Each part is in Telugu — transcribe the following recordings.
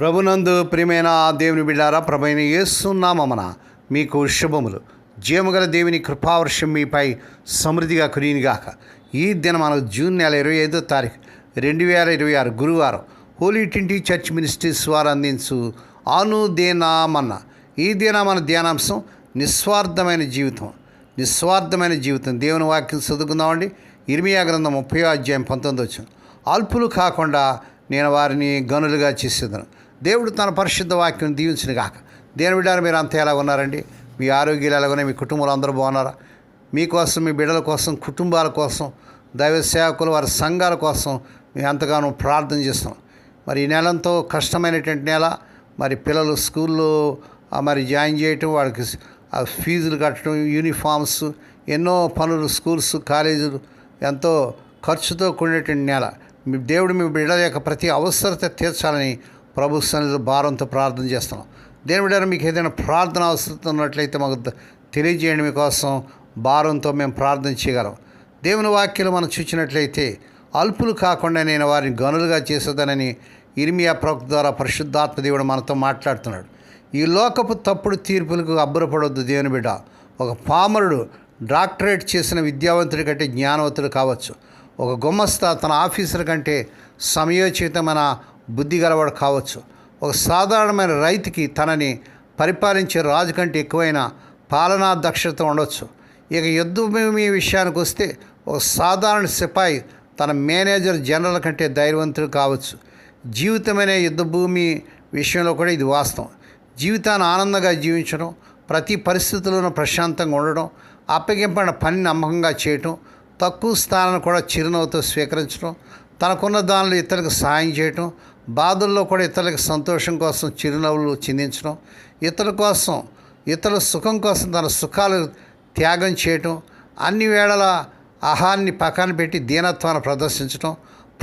ప్రభునందు ప్రియమైన దేవుని బిడ్డారా, ప్రభువైన యేసు నామమున మీకు శుభములు. జీవముగల దేవుని కృపావర్షం మీపై సమృద్ధిగా కురియునుగాక. ఈ దినం మనకు జూన్ నెల 25వ తారీఖు 2026 గురువారం హోలీ ట్రినిటీ చర్చ్ మినిస్ట్రీస్ వారు అందించు అనుదినమన్న ఈ దిన మన ధ్యానాంశం నిస్వార్థమైన జీవితం. దేవుని వాక్యం చదువుకుందామండి. ఇర్మియా గ్రంథం 30వ అధ్యాయం 19 అల్పులు కాకుండా నేను వారిని గనులుగా చేసేదను. దేవుడు తన పరిశుద్ధ వాక్యం దీవించిన గాక. దేని బిడ్డారు, మీరు అంతా ఎలా ఉన్నారండి? మీ ఆరోగ్యాలు ఎలాగనే, మీ కుటుంబాలు అందరూ బాగున్నారా? మీకోసం, మీ బిడ్డల కోసం, కుటుంబాల కోసం, దైవ సేవకులు వారి సంఘాల కోసం మేము ఎంతగానో ప్రార్థన చేస్తున్నాం. మరి ఈ నెలంతో కష్టమైనటువంటి నెల. మరి పిల్లలు స్కూల్లో మరి జాయిన్ చేయటం, వాళ్ళకి ఫీజులు కట్టడం, యూనిఫామ్స్, ఎన్నో పనులు, స్కూల్స్, కాలేజీలు, ఎంతో ఖర్చుతో కూడినటువంటి నెల. దేవుడు మీ బిడ్డల యొక్క ప్రతి అవసరత తీర్చాలని ప్రభు సన్నిధిలో భారంతో ప్రార్థన చేస్తున్నాం. దేవుని బిడ్డలు, మీకు ఏదైనా ప్రార్థన అవసరం ఉన్నట్లయితే మాకు తెలియజేయండి. మీకోసం భారంతో మేము ప్రార్థన చేయగలం. దేవుని వాక్యాలు మనం చూసినట్లయితే అల్పులు కాకుండా నేను వారిని గనులుగా చేసేదనని ఇర్మియా ప్రవక్త ద్వారా పరిశుద్ధాత్మ దేవుడు మనతో మాట్లాడుతున్నాడు. ఈ లోకపు తప్పుడు తీర్పులకు అబ్బురపడొద్దు దేవుని బిడ్డ. ఒక పామరుడు డాక్టరేట్ చేసిన విద్యావంతుడి కంటే జ్ఞానవంతుడు కావచ్చు. ఒక గుమస్తా తన ఆఫీసర్ కంటే సమయోచితమైన బుద్ధి గలవాడు కావచ్చు. ఒక సాధారణమైన రైతుకి తనని పరిపాలించే రాజు కంటే ఎక్కువైన పాలనా దక్షత ఉండవచ్చు. ఇక యుద్ధ భూమి విషయానికి వస్తే ఒక సాధారణ సిపాయి తన మేనేజర్ జనరల్ కంటే ధైర్యవంతుడు కావచ్చు. జీవితమైన యుద్ధ భూమి విషయంలో కూడా ఇది వాస్తవం. జీవితాన్ని ఆనందంగా జీవించడం, ప్రతి పరిస్థితుల్లోనూ ప్రశాంతంగా ఉండడం, అప్పగింపడిన పని నమ్మకంగా చేయటం, తక్కువ స్థానాన్ని కూడా చిరునవ్వుతో స్వీకరించడం, తనకున్న దానిలో ఇతరులకు సహాయం చేయటం, బాధల్లో కూడా ఇతరులకు సంతోషం కోసం చిరునవ్వులు చిందించడం, ఇతరుల సుఖం కోసం తన సుఖాలు త్యాగం చేయటం, అన్ని వేళల ఆహారాన్ని పక్కన పెట్టి దీనత్వాన్ని ప్రదర్శించడం,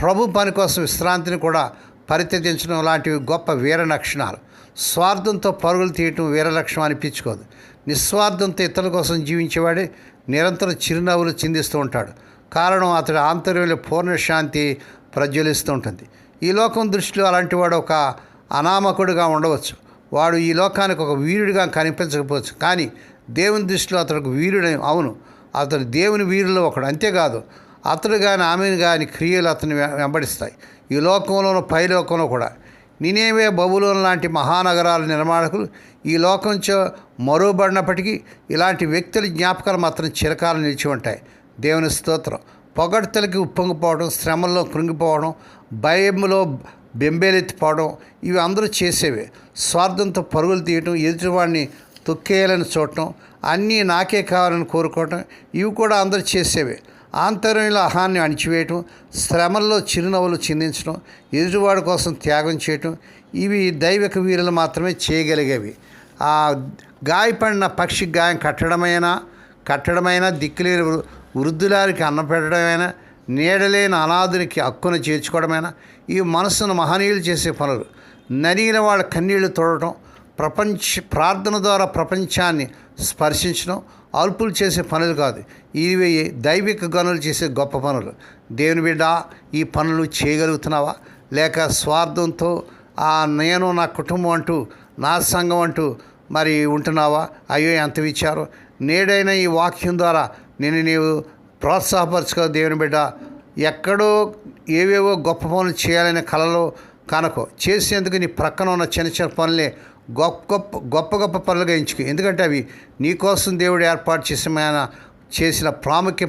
ప్రభు పని కోసం విశ్రాంతిని కూడా పరిత్యజించడం లాంటివి గొప్ప వీర లక్షణాలు. స్వార్థంతో పరుగులు తీయటం వీర లక్షణం అనిపించుకోదు. నిస్వార్థంతో ఇతరుల కోసం జీవించేవాడే నిరంతరం చిరునవ్వులు చిందిస్తూ ఉంటాడు. కారణం, అతడి ఆంతర్యంలో పూర్ణ శాంతి ప్రజ్వలిస్తూ ఉంటుంది. ఈ లోకం దృష్టిలో అలాంటి వాడు ఒక అనామకుడిగా ఉండవచ్చు. వాడు ఈ లోకానికి ఒక వీరుడిగా కనిపించకపోవచ్చు. కానీ దేవుని దృష్టిలో అతడికి వీరుడు. అవును, అతడు దేవుని వీరుల్లో ఒకడు. అంతేకాదు, అతడు కానీ ఆమెను కానీ క్రియలు అతన్ని వెంబడిస్తాయి. ఈ లోకంలోనూ పైలోకంలో కూడా. నినేవే, బబులోను లాంటి మహానగరాల నిర్మాణకులు ఈ లోకంచో మరువబడినప్పటికీ ఇలాంటి వ్యక్తుల జ్ఞాపకాలు మాత్రం చిరకాలం నిలిచి ఉంటాయి. దేవుని స్తోత్రం. పొగడ్తలకి ఉప్పొంగిపోవడం, శ్రమల్లో కృంగిపోవడం, భయంలో బెంబేలెత్తిపోవడం ఇవి అందరూ చేసేవే. స్వార్థంతో పరుగులు తీయటం, ఎదుటివాడిని తొక్కేయాలని చూడటం, అన్నీ నాకే కావాలని కోరుకోవటం ఇవి కూడా అందరూ చేసేవే. ఆంతర్యంలో అహాన్ని అణిచివేయటం, శ్రమల్లో చిరునవ్వులు చిందించడం, ఎదుటివాడి కోసం త్యాగం చేయటం ఇవి దైవిక వీరులు మాత్రమే చేయగలిగేవి. ఆ గాయపడిన పక్షి గాయం కట్టడమైనా, దిక్కులేని వృద్ధులారికి అన్నం పెట్టడమైనా, నీడలేని అనాథునికి హక్కును చేర్చుకోవడమైనా ఈ మనసును మహనీయులు చేసే పనులు. నలిగిన వాళ్ళ కన్నీళ్లు తోడటం, ప్రార్థన ద్వారా ప్రపంచాన్ని స్పర్శించడం అల్పులు చేసే పనులు కాదు. ఇవి దైవిక గనులు చేసే గొప్ప పనులు. దేవుని బిడ్డ, ఈ పనులు చేయగలుగుతున్నావా? లేక స్వార్థంతో నేను, నా కుటుంబం అంటూ, నా సంఘం అంటూ మరి ఉంటున్నావా? అయ్యో, ఎంత విచారం. నేడైనా ఈ వాక్యం ద్వారా నీవు ప్రోత్సాహపరచుకో. దేవుని బిడ్డ, ఎక్కడో ఏవేవో గొప్ప పనులు చేయాలనే కలలో కనుకో. చేసేందుకు నీ ప్రక్కన ఉన్న చిన్న చిన్న పనులే గొప్ప పనులుగా ఎంచుకో. ఎందుకంటే అవి నీకోసం దేవుడు ఏర్పాటు చేసిన ప్రాముఖ్య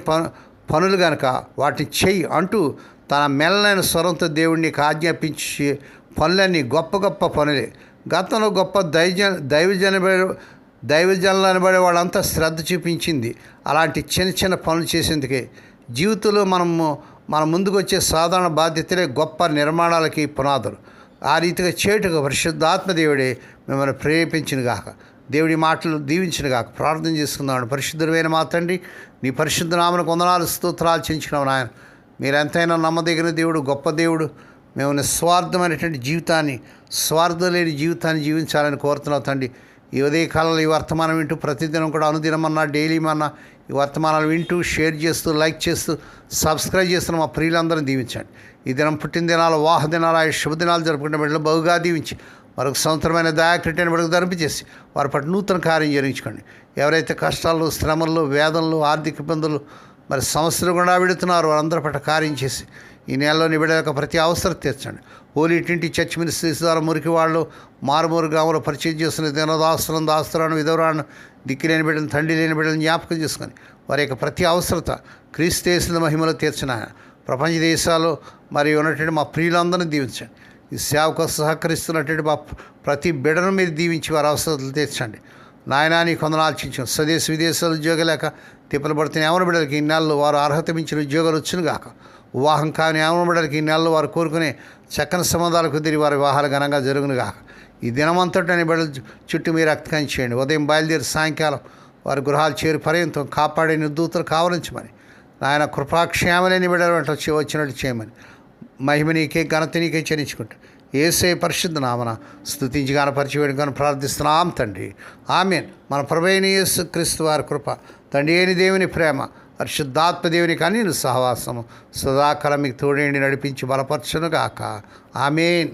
పనులు కనుక వాటిని చెయ్యి అంటూ తన మెల్లైన స్వరంతో దేవుడు నీకు ఆజ్ఞాపించే పనులన్నీ గొప్ప పనులే. గతంలో గొప్ప దైవజనులు అనబడే వాళ్ళంతా శ్రద్ధ చూపించింది అలాంటి చిన్న పనులు చేసేందుకే. జీవితంలో మన ముందుకు వచ్చే సాధారణ బాధ్యతలే గొప్ప నిర్మాణాలకి పునాదులు. ఆ రీతిగా చేటుగా పరిశుద్ధాత్మ దేవుడే మిమ్మల్ని ప్రేరేపించిన గాక. దేవుడి మాటలు దీవించిన గాక. ప్రార్థన చేసుకుందాం. పరిశుద్ధమైన మా తండ్రి, నీ పరిశుద్ధ నామమునకు వందనాలు, స్తోత్రాలు చెల్లించుకున్నాం నాయన. మీరు ఎంతైనా నమ్మదగిన దేవుడు, గొప్ప దేవుడు. మేము నిస్వార్థమైనటువంటి జీవితాన్ని, స్వార్థం లేని జీవితాన్ని జీవించాలని కోరుతున్నాం తండ్రి. ఈ ఉదయ కాలంలో ఈ వర్తమానం వింటూ ప్రతిదినం కూడా అనుదినమన్నా, డైలీ మన్నా ఈ వర్తమానాలు వింటూ షేర్ చేస్తూ లైక్ చేస్తూ సబ్స్క్రైబ్ చేస్తున్న మా ప్రియులందరినీ దీవించండి. ఈ దినం పుట్టిన దినాలు, వాహ దినాలు, ఆయన శుభదినాలు జరుపుకునే బిడ్డలు బహుగా దీవించి మరొక సంవత్సరమైన దయాకృత్యాన్ని బిడ్డకు ధరింపజేసి వారి పట్ల నూతన కార్యం జరిగించుకోండి. ఎవరైతే కష్టాలు, శ్రమలు, వేదనలు, ఆర్థిక ఇబ్బందులు, మరి సమస్యలు గుండా విడుతున్నారు వారందరి పట్ల కార్యం చేసి ఈ నెలలోని బిడ్డ యొక్క ప్రతి అవసరం తీర్చండి. హోలీ ట్వంటీ చర్చ్ మినిస్ట్రీస్ ద్వారా మురికి వాళ్ళు మారుమూరు గ్రామంలో పరిచయం చేస్తున్న దినదాస్తులను, దాస్తులను, విధవరాలను, దిక్కిలేని బిడ్డలను, తండ్రి లేని బిడ్డలను జ్ఞాపకం చేసుకొని వారి యొక్క ప్రతి అవసరత క్రీస్తు యేసు మహిమలో తీర్చిన ప్రపంచ దేశాలు మరి ఉన్నటువంటి మా ప్రియులందరినీ దీవించండి. ఈ సేవకు సహకరిస్తున్నటువంటి మా ప్రతి బిడ్డను మీరు దీవించి వారి అవసరాలు తీర్చండి. నాయనా నీ కొందరు ఆలోచించాం. స్వదేశ విదేశాలు ఉద్యోగం లేక తిప్పలు పడుతున్న ఎవరి బిడ్డలకి ఈ నెలలో వారు అర్హత మించిన ఉద్యోగాలు వచ్చును గాక. వివాహం కాని ఎవరి బిడ్డలకి ఈ నెలలో వారు కోరుకునే చక్కని సంబంధాలు కుదిరి వారి వివాహాలు ఘనంగా జరుగును గాక. ఈ దినమంతటని బిడ్డల చుట్టూ మీరు రక్తకాంక్ష చేయండి. ఉదయం బయలుదేరి సాయంకాలం వారి గృహాలు చేరి పర్యంతం కాపాడే నిర్దూతలు కావలించమని, నాయన కృపాక్షేమలేని బిడ్డలు వచ్చినట్టు చేయమని మహిమ నీకే, ఘనత నీకే చెల్లించుకుంటూ యేసే పరిశుద్ధ నామన స్తుతించి గానపరిచి వేడుకొని ప్రార్థిస్తున్నాం తండ్రి. ఆమేన్. మన ప్రభువైన యేసు క్రీస్తు వారి కృప, తండ్రి అయిన దేవుని ప్రేమ, పరిశుద్ధాత్మ దేవునికి అన్ని సహవాసము సదాకాలం మీకు తోడేండి నడిపించి బలపరచును గాక. ఆమేన్.